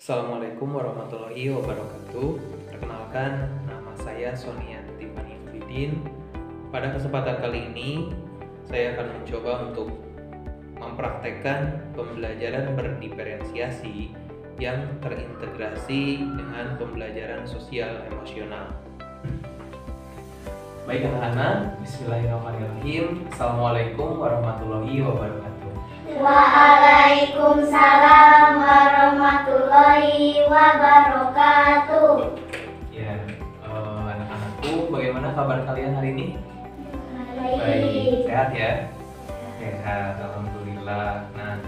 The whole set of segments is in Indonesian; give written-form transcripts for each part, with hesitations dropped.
Assalamualaikum warahmatullahi wabarakatuh. Perkenalkan, nama saya Sonia Tiffany Fidin. Pada kesempatan kali ini, saya akan mencoba untuk mempraktekkan pembelajaran berdiferensiasi yang terintegrasi dengan pembelajaran sosial emosional. Baik anak-anak, bismillahirrahmanirrahim. Assalamualaikum warahmatullahi wabarakatuh. Waalaikumsalam warahmatullahi wabarakatuh. Ya, anak-anakku, bagaimana kabar kalian hari ini? Baik. Sehat ya? Sehat, alhamdulillah. Nah,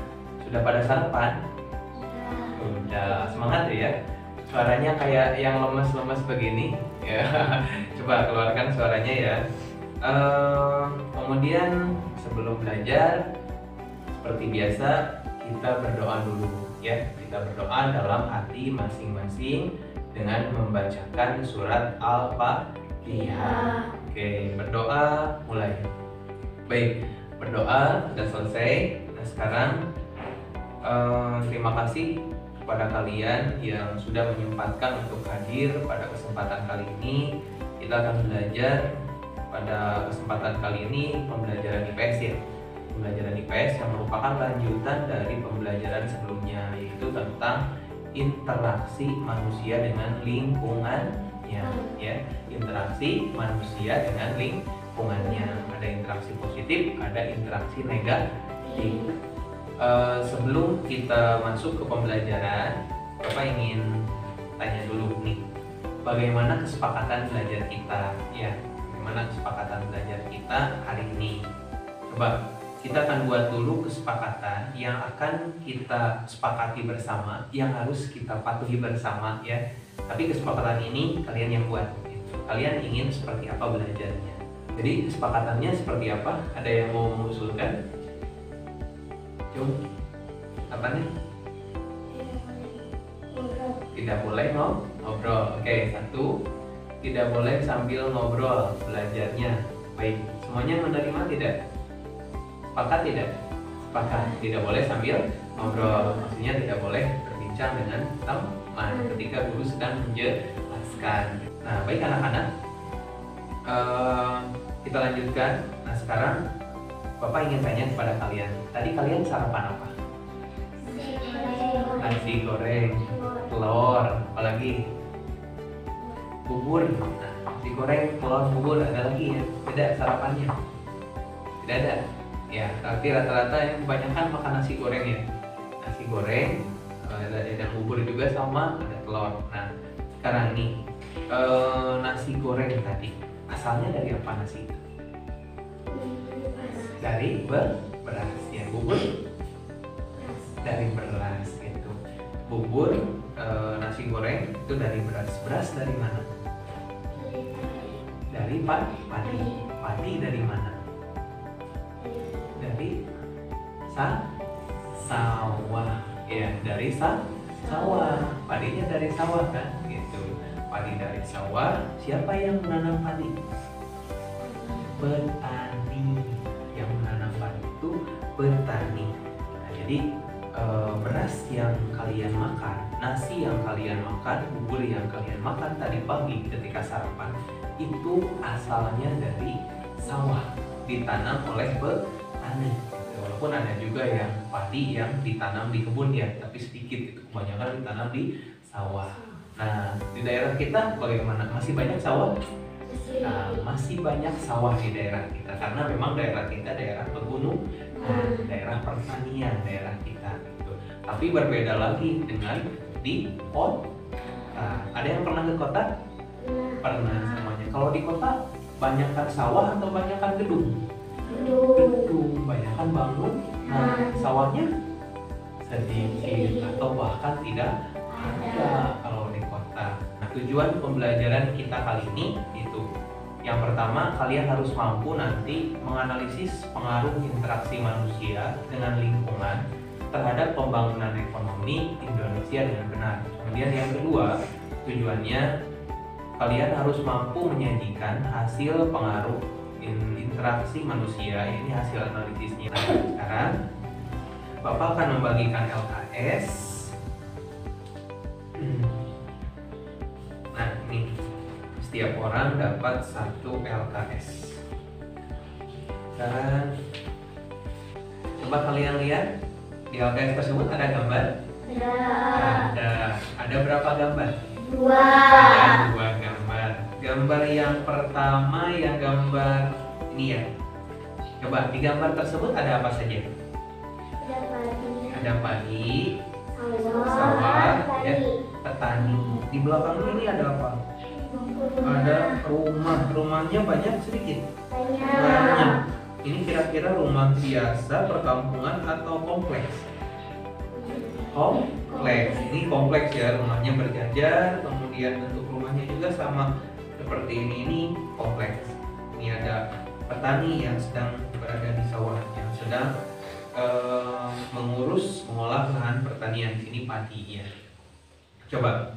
sudah pada sarapan? Sudah, semangat ya? Suaranya kayak yang lemes-lemes begini. Ya, coba keluarkan suaranya ya. Kemudian sebelum belajar, seperti biasa kita berdoa dulu ya. Kita berdoa dalam hati masing-masing dengan membacakan surat Al-Fatihah. Oke, berdoa mulai. Baik, berdoa sudah selesai. Nah, sekarang terima kasih kepada kalian yang sudah menyempatkan untuk hadir pada kesempatan kali ini. Kita akan belajar pada kesempatan kali ini pembelajaran IPS ya. Pembelajaran IPS yang merupakan lanjutan dari pembelajaran sebelumnya, yaitu tentang interaksi manusia dengan lingkungannya ya. Interaksi manusia dengan lingkungannya. Ada interaksi positif, ada interaksi negatif. Sebelum kita masuk ke pembelajaran, Bapak ingin tanya dulu nih, bagaimana kesepakatan belajar kita ya? Bagaimana kesepakatan belajar kita hari ini? Coba kita akan buat dulu kesepakatan yang akan kita sepakati bersama, yang harus kita patuhi bersama ya. Tapi kesepakatan ini kalian yang buat gitu. Kalian ingin seperti apa belajarnya. Jadi kesepakatannya seperti apa? Ada yang mau mengusulkan? Apa nih? Tidak boleh ngobrol. Oke, satu, tidak boleh sambil ngobrol belajarnya. Baik, semuanya menerima tidak? Sepakat tidak? Sepakat. Tidak boleh sambil ngobrol. Maksudnya tidak boleh berbincang dengan teman ketika guru sedang menjelaskan. Nah, baik anak-anak, kita lanjutkan. Nah, sekarang Bapak ingin tanya kepada kalian, tadi kalian sarapan apa? Nasi goreng, telur, apalagi? Bubur. Nah, nasi goreng, telur, bubur, ada lagi ya? Beda sarapannya? Tidak ada? Ya, tapi rata-rata yang kebanyakan makan nasi goreng ya. Nasi goreng, ada bubur juga sama ada telur. Nah, sekarang nih, nasi goreng tadi, asalnya dari apa nasi? Dari beras ya. Bubur dari beras gitu. Bubur, nasi goreng itu dari beras. Beras dari mana? Dari padi. Padi dari mana? Dari sawah ya. Dari sawah. Padinya dari sawah kan gitu. Padi dari sawah. Siapa yang menanam padi? Petani. Yang menanam padi itu petani. Nah, jadi beras yang kalian makan, nasi yang kalian makan, bubur yang kalian makan tadi pagi ketika sarapan itu asalnya dari sawah, ditanam oleh petani. Walaupun ada juga yang padi yang ditanam di kebun ya, tapi sedikit itu, kebanyakan ditanam di sawah. Nah, di daerah kita bagaimana? Masih banyak sawah? Nah, masih banyak sawah di daerah kita karena memang daerah kita daerah pegunungan, daerah pertanian daerah kita gitu. Tapi berbeda lagi dengan di kota. Ada yang pernah ke kota? Pernah semuanya. Kalau di kota banyakkan sawah atau banyakkan gedung? Gedung, banyakkan bangun. Nah, sawahnya sedikit atau bahkan tidak ada kalau di kota. Nah, tujuan pembelajaran kita kali ini itu yang pertama, kalian harus mampu nanti menganalisis pengaruh interaksi manusia dengan lingkungan terhadap pembangunan ekonomi Indonesia dengan benar. Kemudian yang kedua, tujuannya kalian harus mampu menyajikan hasil pengaruh interaksi manusia, ini hasil analisisnya. Nah, sekarang Bapak akan membagikan LKS setiap orang dapat 1 LKS. Sekarang coba kalian lihat di LKS tersebut ada gambar? Ada berapa gambar? 2. Ada 2 gambar. Gambar yang pertama yang gambar ini ya. Coba di gambar tersebut ada apa saja? Ada padi, sawah, ya, petani. Di belakang ini ada apa? Ada rumah. Rumahnya banyak sedikit? Banyak. Ini kira-kira rumah biasa, perkampungan atau kompleks? Kompleks. Ini kompleks ya, rumahnya berjajar, kemudian bentuk rumahnya juga sama seperti ini kompleks. Ini ada petani yang sedang berada di sawah, yang sedang mengolah lahan pertanian. Ini padinya. Coba,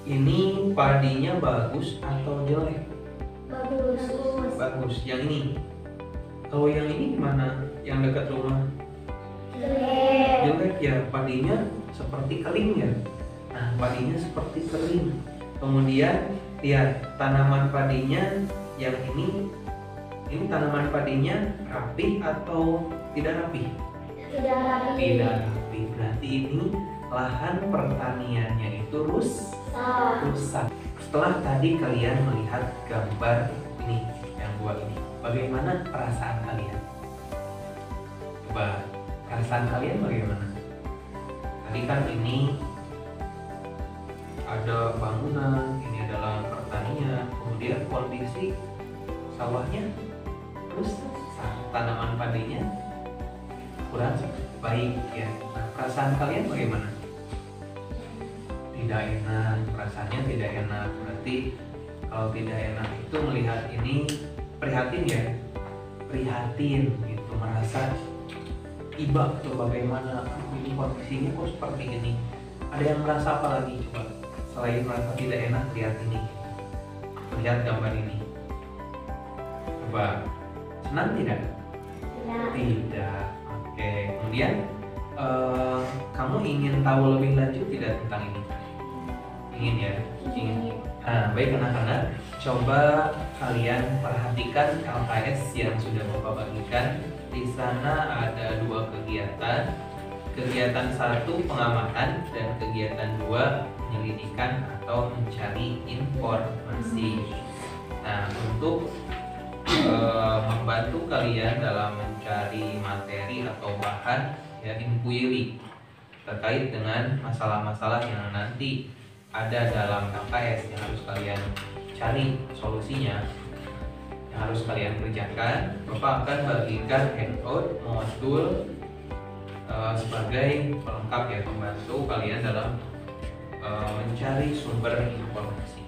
ini padinya bagus atau jelek? Bagus. Yang ini. Kalau yang ini gimana? Yang dekat rumah? Jelek ya, padinya seperti kering ya. Nah, padinya seperti kering. Kemudian lihat tanaman padinya yang ini tanaman padinya rapi atau tidak rapi? Tidak rapi. Berarti ini lahan pertaniannya itu rusak. Setelah tadi kalian melihat gambar ini, yang 2 ini, bagaimana perasaan kalian? Coba, perasaan kalian bagaimana? Tadi kan ini ada bangunan, ini adalah pertanian, kemudian kondisi sawahnya rusak, tanaman padinya kurang baik ya. Nah, perasaan kalian bagaimana? Tidak enak, perasaannya tidak enak. Berarti kalau tidak enak itu melihat ini prihatin ya, prihatin gitu, merasa iba tuh bagaimana ini kondisinya kok seperti ini. Ada yang merasa apa lagi coba selain merasa tidak enak lihat ini, lihat gambar ini? Coba, senang tidak? Tidak. Oke, kemudian kamu ingin tahu lebih lanjut tidak tentang ini? Ingin ya? Ingin. Nah, baik anak-anak, coba kalian perhatikan LKS yang sudah Bapak bagikan. Di sana ada 2 kegiatan. Kegiatan 1 pengamatan dan kegiatan 2 penyelidikan atau mencari informasi. Nah, untuk membantu kalian dalam mencari materi atau bahan ya, inquiry terkait dengan masalah-masalah yang nanti ada dalam LKS yang harus kalian cari solusinya, yang harus kalian kerjakan. Bapak akan bagikan handout modul sebagai pelengkap ya, membantu kalian dalam mencari sumber informasi.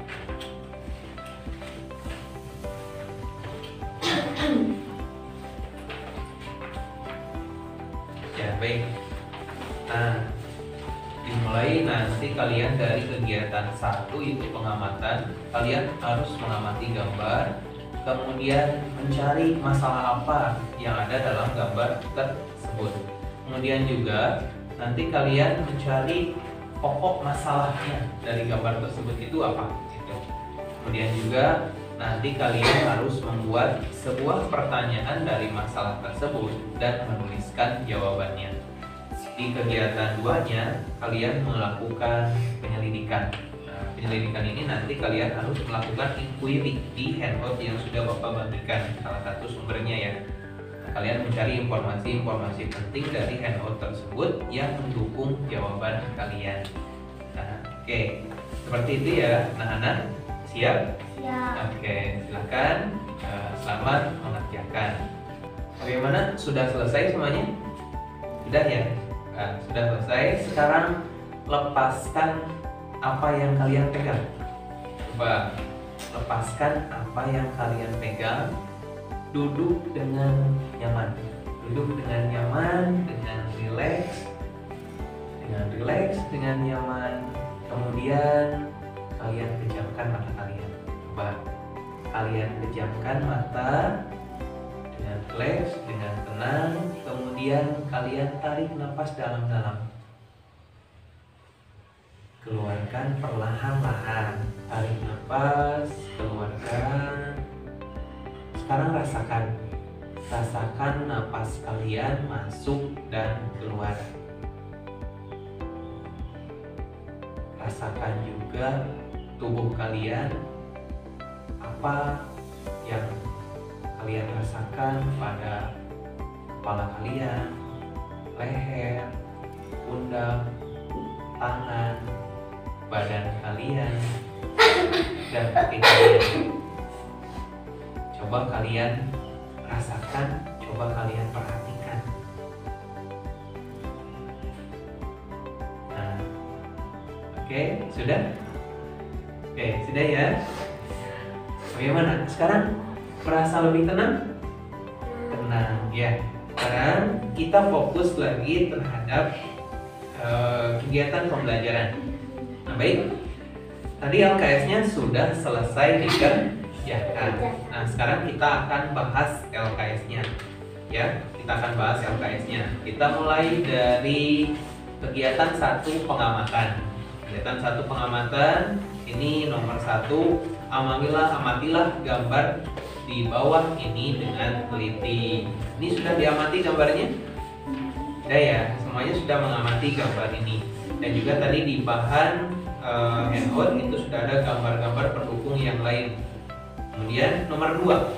Ya baik. Nah, dimulai nanti kalian dari kegiatan 1 itu pengamatan. Kalian harus mengamati gambar, kemudian mencari masalah apa yang ada dalam gambar tersebut. Kemudian juga nanti kalian mencari pokok masalahnya dari gambar tersebut itu apa gitu. Kemudian juga nanti kalian harus membuat sebuah pertanyaan dari masalah tersebut dan menuliskan jawabannya. Di kegiatan 2-nya kalian melakukan penyelidikan. Nah, penyelidikan ini nanti kalian harus melakukan inquiry di handout yang sudah Bapak bagikan, salah satu sumbernya ya. Nah, kalian mencari informasi-informasi penting dari handout tersebut yang mendukung jawaban kalian. Nah, oke. Seperti itu ya, anak-anak. Siap? Oke, silakan. Selamat mengerjakan. Bagaimana? Sudah selesai semuanya? Sudah ya? Sudah selesai. Sekarang lepaskan apa yang kalian pegang. Coba lepaskan apa yang kalian pegang. Duduk dengan nyaman. Duduk dengan nyaman, dengan rileks, dengan nyaman. Kemudian kalian pejamkan mata kalian. Coba kalian pejamkan mata dengan rileks, dengan tenang. Kemudian kalian tarik nafas dalam-dalam. Keluarkan keluarkan perlahan-lahan. Tarik nafas, keluarkan. Sekarang rasakan napas kalian masuk dan keluar. Rasakan juga tubuh kalian, apa yang kalian rasakan pada kepala kalian, leher, pundak, tangan, badan kalian, dan kaki kalian. Coba kalian rasakan, coba kalian perhatikan. Nah, oke, sudah? Oke, sudah ya? Bagaimana? Sekarang merasa lebih tenang? Tenang, ya. Sekarang kita fokus lagi terhadap kegiatan pembelajaran. Nah, baik. Tadi LKS-nya sudah selesai dikerjakan. Nah, sekarang kita akan bahas LKS-nya. Ya, kita akan bahas LKS-nya. Kita mulai dari kegiatan 1 pengamatan. Kegiatan 1 pengamatan ini nomor 1, amatilah gambar di bawah ini dengan teliti. Ini sudah diamati gambarnya? Sudah ya, semuanya sudah mengamati gambar ini. Dan juga tadi di bahan handout itu sudah ada gambar-gambar pendukung yang lain. Kemudian nomor 2,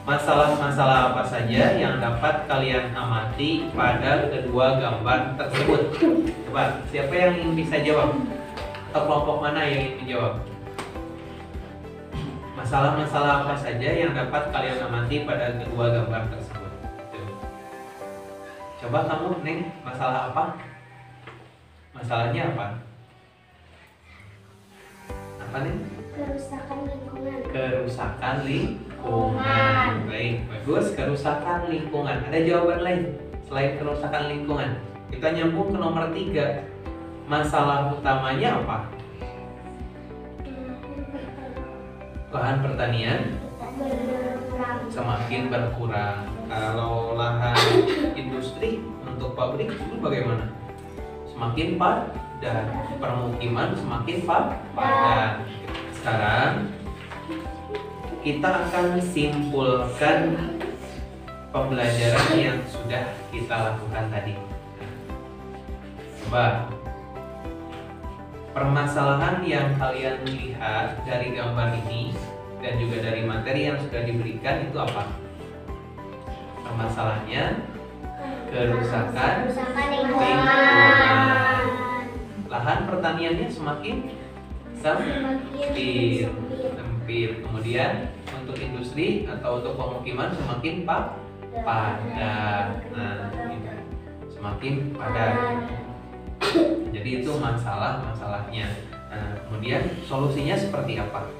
masalah-masalah apa saja yang dapat kalian amati pada kedua gambar tersebut? Coba, siapa yang ingin bisa jawab? Atau kelompok mana yang ingin menjawab? Masalah-masalah apa saja yang dapat kalian amati pada kedua gambar tersebut? Coba kamu, Neng, masalah apa? Masalahnya apa? Apa, Neng? Kerusakan lingkungan. Kerusakan lingkungan. Baik, bagus. Kerusakan lingkungan. Ada jawaban lain selain kerusakan lingkungan? Kita nyambung ke nomor 3. Masalah utamanya apa? Lahan pertanian semakin berkurang. Kalau lahan industri untuk pabrik itu bagaimana? Semakin padat. Permukiman semakin padat. Sekarang kita akan simpulkan pembelajaran yang sudah kita lakukan tadi. Coba, permasalahan yang kalian lihat dari gambar ini dan juga dari materi yang sudah diberikan itu apa? Permasalahannya kerusakan lingkungan. Lahan pertaniannya semakin sempit. Kemudian untuk industri atau untuk pemukiman semakin padat. Nah, semakin padat. Jadi itu masalahnya. Nah, kemudian solusinya seperti apa?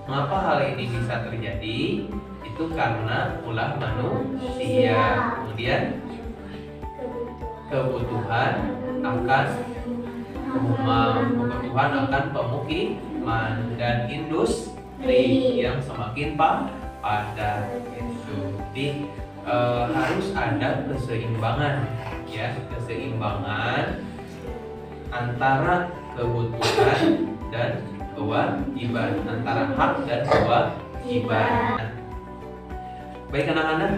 Mengapa hal ini bisa terjadi? Itu karena ulah manusia. Kemudian kebutuhan akan pemukiman dan industri yang semakin padat. Jadi harus ada keseimbangan, ya, keseimbangan antara kebutuhan dan kewajiban, antara hak dan kewajiban. Baik anak-anak,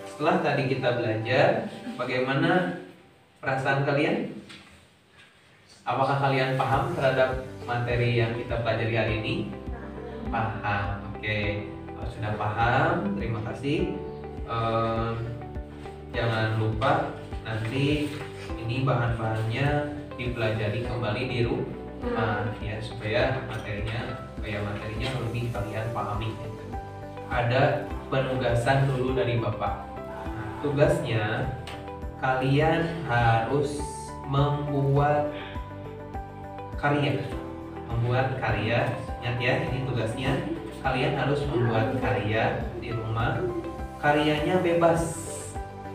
setelah tadi kita belajar, bagaimana perasaan kalian? Apakah kalian paham terhadap materi yang kita pelajari hari ini? Paham, oke. Kalau sudah paham, terima kasih. Jangan lupa nanti ini bahan-bahannya dipelajari kembali di rumah, ya, supaya materinya lebih kalian pahami. Ada penugasan dulu dari Bapak. Nah, tugasnya kalian harus membuat karya. Ingat ya, ini tugasnya. Kalian harus membuat karya di rumah. Karyanya bebas,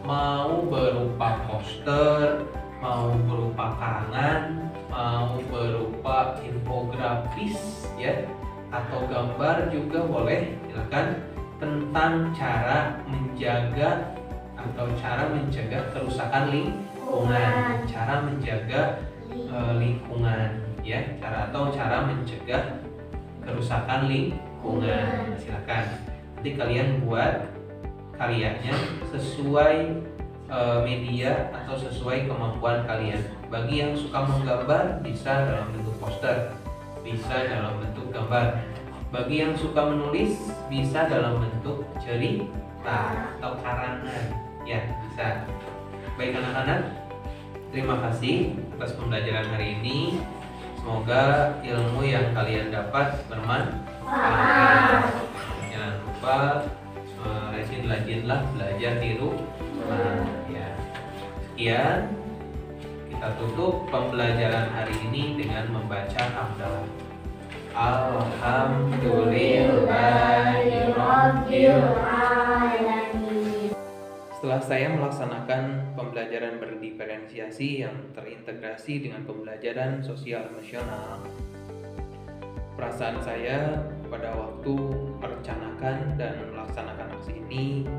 mau berupa poster, mau berupa karangan, mau berupa infografis, ya, atau gambar juga boleh. Silakan. Tentang cara menjaga atau cara mencegah kerusakan lingkungan, cara menjaga lingkungan, ya, cara mencegah kerusakan lingkungan. Silakan nanti kalian buat karyanya sesuai media atau sesuai kemampuan kalian. Bagi yang suka menggambar bisa dalam bentuk poster, bisa dalam bentuk gambar. Bagi yang suka menulis bisa dalam bentuk cerita atau karangan, ya bisa. Baik anak-anak, terima kasih atas pembelajaran hari ini. Semoga ilmu yang kalian dapat bermanfaat. Jangan lupa rajin-rajinlah belajar di rumah, ya. Sekian, kita tutup pembelajaran hari ini dengan membaca hamdalah. Alhamdulillahirabbil alamin. Setelah saya melaksanakan pembelajaran berdiferensiasi yang terintegrasi dengan pembelajaran sosial emosional, perasaan saya pada waktu merencanakan dan melaksanakan aksi ini,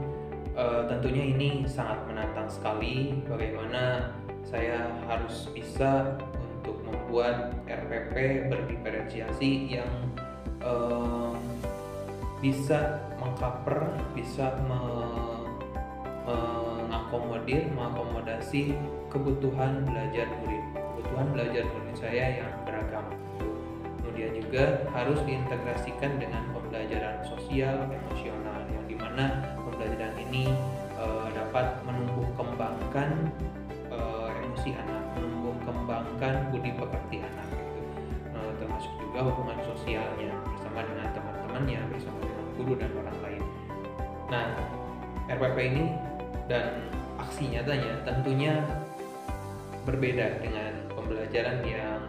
tentunya ini sangat menantang sekali. Bagaimana saya harus bisa untuk membuat RPP berdiferensiasi yang bisa mengcover, bisa mengakomodasi kebutuhan belajar murid saya yang beragam. Kemudian juga harus diintegrasikan dengan pembelajaran sosial emosional, yang dimana pembelajaran ini dapat menumbuh kembangkan emosi anak, menumbuh kembangkan budi pekerti anak, gitu. Termasuk juga hubungan sosialnya bersama dengan teman-temannya, bersama dengan guru dan orang lain. Nah, RPP ini dan aksi nyatanya tentunya berbeda dengan pembelajaran yang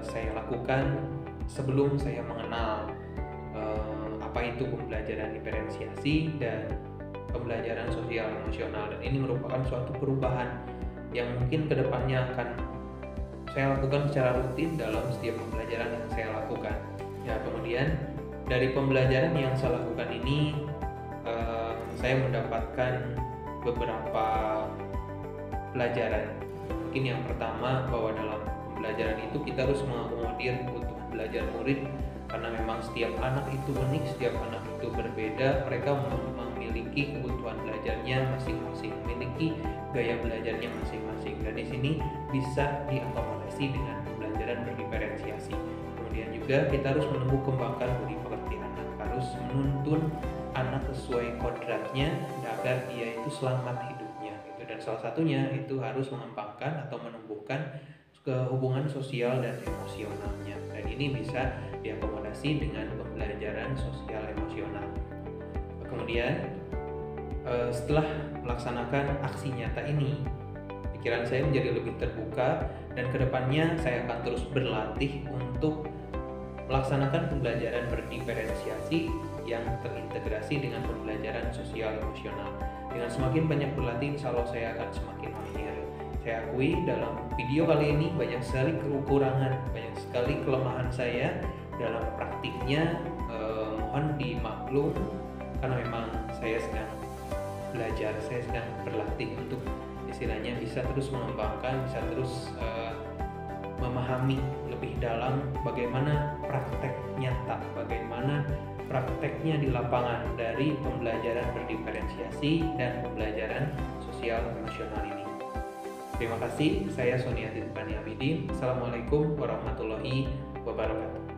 saya lakukan sebelum saya mengenal apa itu pembelajaran diferensiasi dan pembelajaran sosial emosional. Dan ini merupakan suatu perubahan yang mungkin kedepannya akan saya lakukan secara rutin dalam setiap pembelajaran yang saya lakukan. Ya, kemudian dari pembelajaran yang saya lakukan ini saya mendapatkan beberapa pelajaran. Mungkin yang pertama, bahwa dalam pembelajaran itu kita harus mengakomodir kebutuhan belajar murid, karena memang setiap anak itu unik, setiap anak itu berbeda, mereka memiliki kebutuhan belajarnya masing-masing, memiliki gaya belajarnya masing-masing, dan di sini bisa diakomodasi dengan pembelajaran berdiferensiasi. Kemudian juga kita harus menumbuh kembangkan budi pekerti anak, harus menuntun anak sesuai kodratnya agar dia itu selamat hidupnya, gitu. Dan salah satunya itu harus mengembangkan atau menumbuhkan hubungan sosial dan emosionalnya, dan ini bisa diakomodasi dengan pembelajaran sosial emosional. Kemudian setelah melaksanakan aksi nyata ini, pikiran saya menjadi lebih terbuka, dan kedepannya saya akan terus berlatih untuk melaksanakan pembelajaran berdiferensiasi yang terintegrasi dengan pembelajaran sosial emosional. Dengan semakin banyak berlatih, insya Allah saya akan semakin mahir. Saya akui dalam video kali ini banyak sekali kekurangan, banyak sekali kelemahan saya dalam praktiknya. Mohon dimaklum karena memang saya sedang belajar, saya sedang berlatih untuk istilahnya bisa terus mengembangkan, bisa terus memahami lebih dalam bagaimana praktek nyata, bagaimana prakteknya di lapangan dari pembelajaran berdiferensiasi dan pembelajaran sosial emosional ini. Terima kasih, saya Soniati Abidin. Assalamualaikum warahmatullahi wabarakatuh.